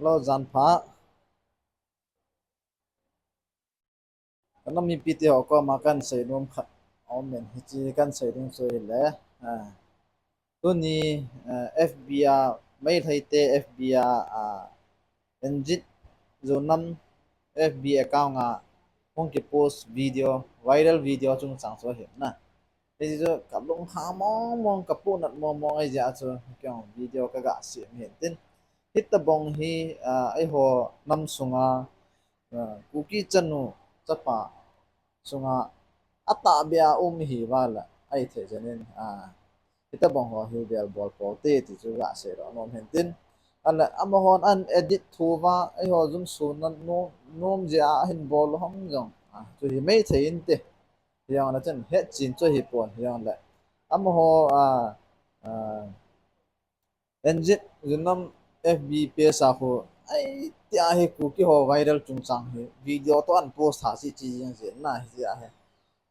lo zan pha kana mi piti ho ko ma kan sei nom khat om men hi chi kan sei ding so le à tu ni FBI mai thai te FBI à enjit zo nam FB account nga hong ki post video viral video chung sang so hi na thế giờ cặp lông khá mong mong cặp bộ nặn mong mong ai dạ cho kiểu video cái gã xịn hiện tin hít tập bong hi ai hồ năm sunga cookie chân nu chấp pa sunga ata bia hi wala ai thế cho nên hít tập bong ho hi bia ball po te thì chú gã sẽ đó nom hiện tin anh là âm hồn anh edit thu va ai hồ zoom sun nan no nom ja hin ball hong jong chú hi mấy thấy in te yang là chân hết chín cho hiệp buồn yang lại âm hồ engine junam FB sa ho ai tia he ku ki ho viral chung sang he video to an post ha si chi jing je na hi ya he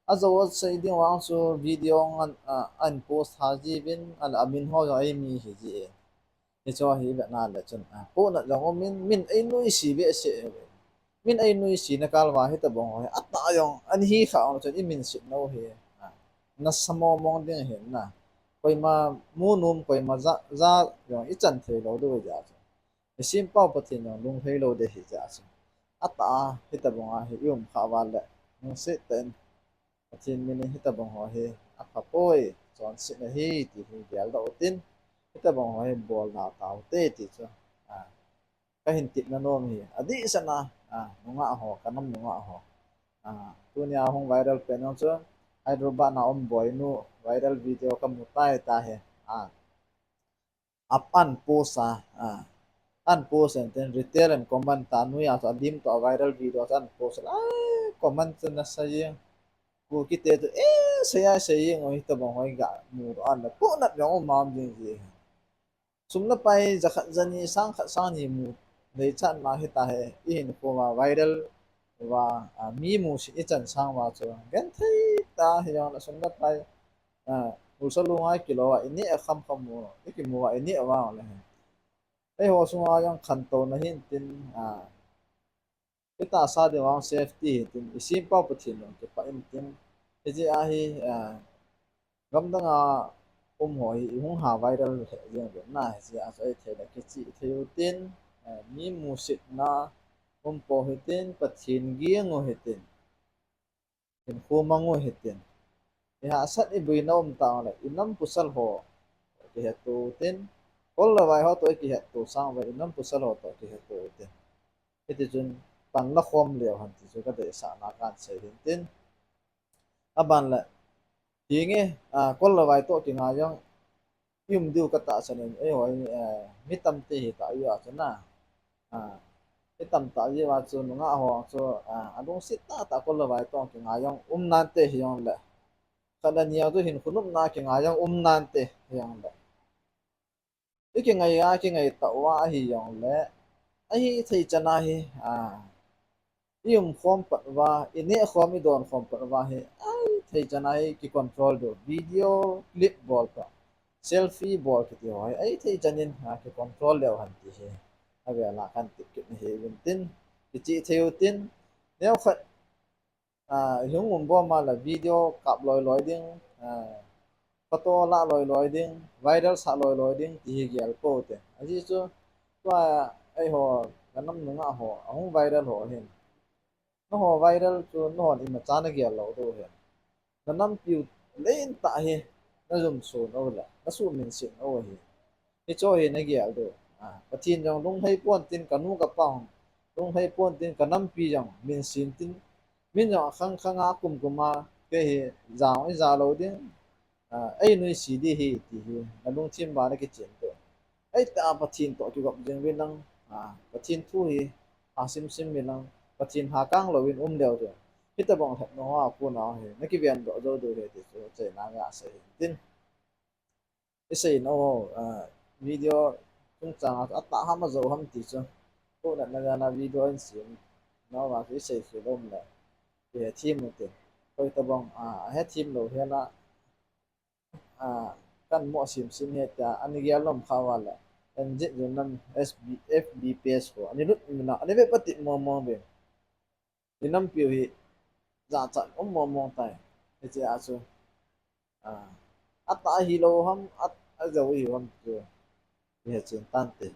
azo sai ding wang so video an an post ha ji bin al amin ho ai mi hi ji e ni cho hi ba na la chen po na jong min min ai nui si be se min ai nui si na kal wa he ta bong ho ata yong an hi kha on chen i min si no he na samo mong ding he na koi ma mu num koi ma za yong i chan the lo do ja sim pao pathin yong lung thei lo de hi ja ata he ta bong a he yum kha wa le nung se ten pathin min he ta bong ho he a pha poi chon si na hi ti hu bial do tin he ta bong ho he bol na tau te ti cho ka hin tip na nom hi adi sana nunga ho kanam nunga ho tu nya hong viral pe no cho Hyderabad na om boy nu viral video ka mutai ta he apan posa an post and then retail and comment ta nu ya sa dim to viral video an post comment na sa ye ku ki te to sa ye ngoi to bong hoi ga mu an na po na yong mam jing ji sum na pai zakhat zani sang khat sang ni mu nei chan ma he ta he in ko ma viral wa mi mu si chan sang wa cho gan thai ta he yong na sum na pai usa lunga kilo wa ini kham kham mu ki mu wa ini wa le ai ho sunga yang khan to na hin tin kita sa de wang safety tin isim pa pathin no ke pa in tin ke je a hi gam da nga ho hi hung ha viral he je na je a sai the da ke chi theu tin mi mu sit na po hi tin pathin gi ngo hi tin ko mango hi tin ya sat i bui nom ta le inam pusal ho ke tu tin kol la vai ho to ki het tu sang vai inam pusal ho to ki het tu tin iti chun pan la khom leo han ti chu ka de sa na kan se din tin aban la tinge kol la vai to ki nga yang yum du ka ta sa nen e hoi mi tam te hi ta ya chana mi tam ta ye wa chu nga ho chu adung sit ta kol la vai to ki nga yang nan te hi yong la kada nia tu hin khunum na ki nga yang nan te hi yong la ki ngai ki ngai ta wa hi yong le ai thei chana hi yum khom pat wa ine khom I don khom pat wa he ai thei chanai ki control do video clip bol ka selfie bol ki ti hoi ai thei chanin ki control le han ti he ave la kan ti ki he win tin ki chi theu tin neo khat hung bo ma la video kap loi loi ding photo la loi loi ding viral sa loi loi ding ti hi gyal po te aji chu wa ai ho kanam nunga ho ahung viral ho hin nó ho viral chu nó hon in cha na gyal lo do he na nam piu lein ta he na zum so no la na su min sin o he ni cho he na gyal do pathin jong lung hei pon tin kanu ka pang lung hei pon tin kanam pi jong min sin tin min jong khang khang a kum kuma ke he zaw ai za lo ding ai nui si di he ti he na lung chim ba na ke chen do ai ta pathin to ki gop jeng we nang pathin thu he sim sim mi nang pathin ha kang lo win deu rồi kita bong thật nó hoa cô nó thì nó cái viên độ dâu đồ thì chơi nó ngã sẽ tin cái gì nó video chúng ta đã tạo ham mà dầu ham tí chứ cô đã là video anh xỉn nó vào cái gì sử dụng là để team một tiền tôi ta bong hết team rồi hiện là căn mọi sim sim hết anh nghe lom khao là engine jun nam fbps ko ani lut na ani be pati mo be inam piu hi za cha mo tai che asu ata hi lo ham at a zo hi ham tu he chen tan te